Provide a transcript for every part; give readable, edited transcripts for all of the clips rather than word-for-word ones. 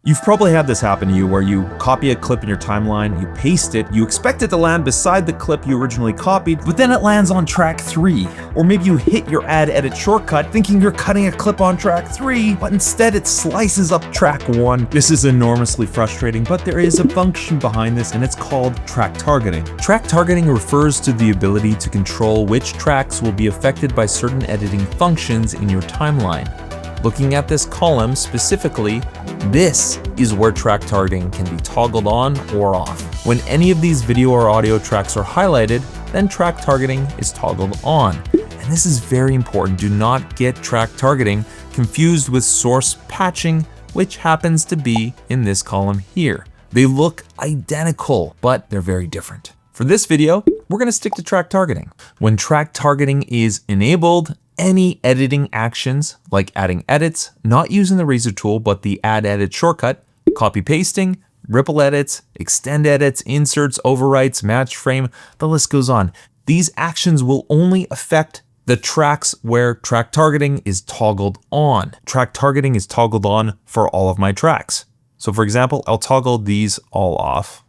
You've probably had this happen to you where you copy a clip in your timeline, you paste it, you expect it to land beside the clip you originally copied, but then it lands on track 3. Or maybe you hit your add edit shortcut thinking you're cutting a clip on track 3, but instead it slices up track 1. This is enormously frustrating, but there is a function behind this and it's called track targeting. Track targeting refers to the ability to control which tracks will be affected by certain editing functions in your timeline. Looking at this column specifically, this is where track targeting can be toggled on or off. When any of these video or audio tracks are highlighted, then track targeting is toggled on. And this is very important. Do not get track targeting confused with source patching, which happens to be in this column here. They look identical, but they're very different. For this video, we're gonna stick to track targeting. When track targeting is enabled, any editing actions, like adding edits, not using the razor tool, but the add edit shortcut, copy pasting, ripple edits, extend edits, inserts, overwrites, match frame, the list goes on. These actions will only affect the tracks where track targeting is toggled on. Track targeting is toggled on for all of my tracks. So for example, I'll toggle these all off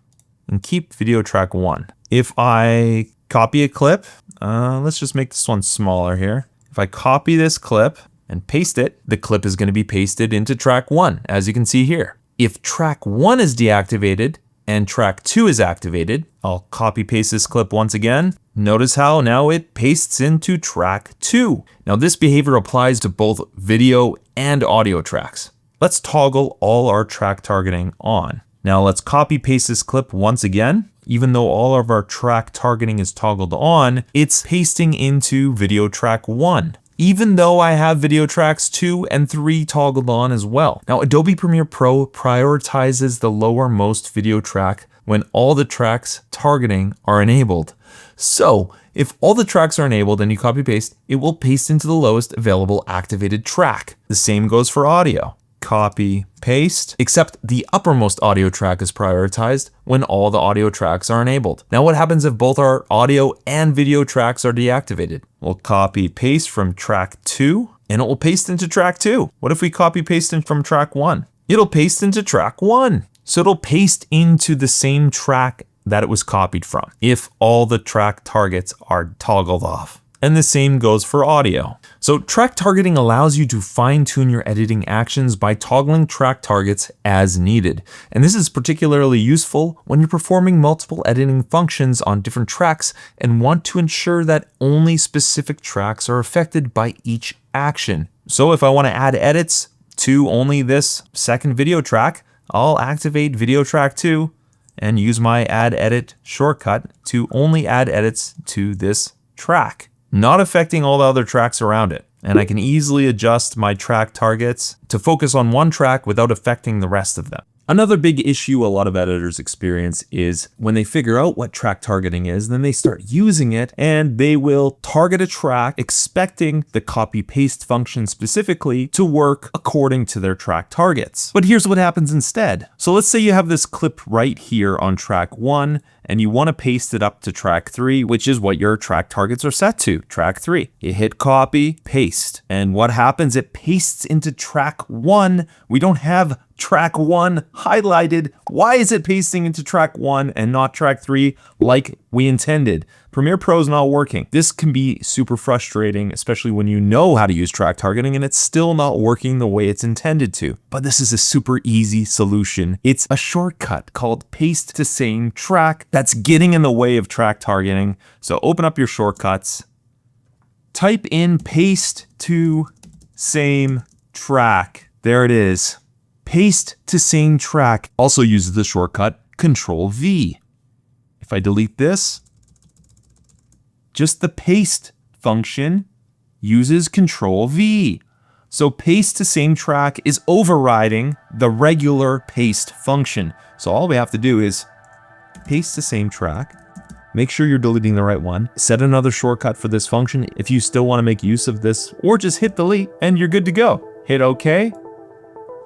and keep video track 1. If I copy a clip, let's just make this one smaller here. If I copy this clip and paste it, the clip is going to be pasted into track 1, as you can see here. If track 1 is deactivated and track 2 is activated, I'll copy paste this clip once again. Notice how now it pastes into track 2. Now this behavior applies to both video and audio tracks. Let's toggle all our track targeting on. Now let's copy paste this clip once again. Even though all of our track targeting is toggled on, it's pasting into video track 1, even though I have video tracks 2 and 3 toggled on as well. Now, Adobe Premiere Pro prioritizes the lowermost video track when all the tracks targeting are enabled. So if all the tracks are enabled and you copy paste, it will paste into the lowest available activated track. The same goes for audio. Copy, paste, except the uppermost audio track is prioritized when all the audio tracks are enabled. Now what happens if both our audio and video tracks are deactivated? We'll copy, paste from track 2, and it will paste into track 2. What if we copy, paste in from track 1? It'll paste into track 1. So it'll paste into the same track that it was copied from, if all the track targets are toggled off. And the same goes for audio. So track targeting allows you to fine-tune your editing actions by toggling track targets as needed. And this is particularly useful when you're performing multiple editing functions on different tracks and want to ensure that only specific tracks are affected by each action. So if I want to add edits to only this second video track, I'll activate video track 2 and use my add edit shortcut to only add edits to this track, not affecting all the other tracks around it. And I can easily adjust my track targets to focus on one track without affecting the rest of them. Another big issue a lot of editors experience is when they figure out what track targeting is, then they start using it and they will target a track expecting the copy paste function specifically to work according to their track targets. But here's what happens instead. So let's say you have this clip right here on track 1 and you want to paste it up to track 3, which is what your track targets are set to, track 3. You hit copy, paste, and what happens? It pastes into track 1. We don't have track 1 highlighted. Why is it pasting into track 1 and not track 3 like we intended? Premiere Pro is not working. This can be super frustrating, especially when you know how to use track targeting and it's still not working the way it's intended to. But this is a super easy solution. It's a shortcut called paste to same track that's getting in the way of track targeting. So open up your shortcuts, type in paste to same track. There it is. Paste to same track also uses the shortcut Control V. If I delete this, just the paste function uses Control V. So paste to same track is overriding the regular paste function. So all we have to do is paste to same track, make sure you're deleting the right one, set another shortcut for this function if you still want to make use of this, or just hit delete and you're good to go. Hit OK.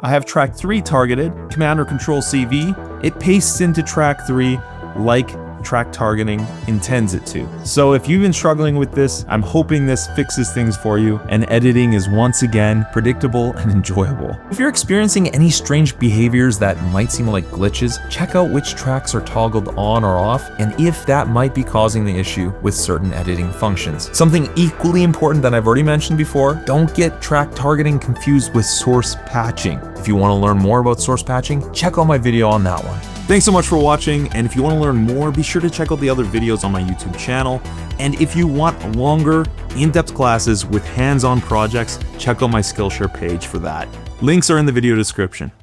I have track 3 targeted, Command or Control CV. It pastes into track 3 like track targeting intends it to. So if you've been struggling with this, I'm hoping this fixes things for you and editing is once again predictable and enjoyable. If you're experiencing any strange behaviors that might seem like glitches, check out which tracks are toggled on or off and if that might be causing the issue with certain editing functions. Something equally important that I've already mentioned before, don't get track targeting confused with source patching. If you want to learn more about source patching, check out my video on that one. Thanks so much for watching, and if you want to learn more, be sure to check out the other videos on my YouTube channel. And if you want longer, in-depth classes with hands-on projects, check out my Skillshare page for that. Links are in the video description.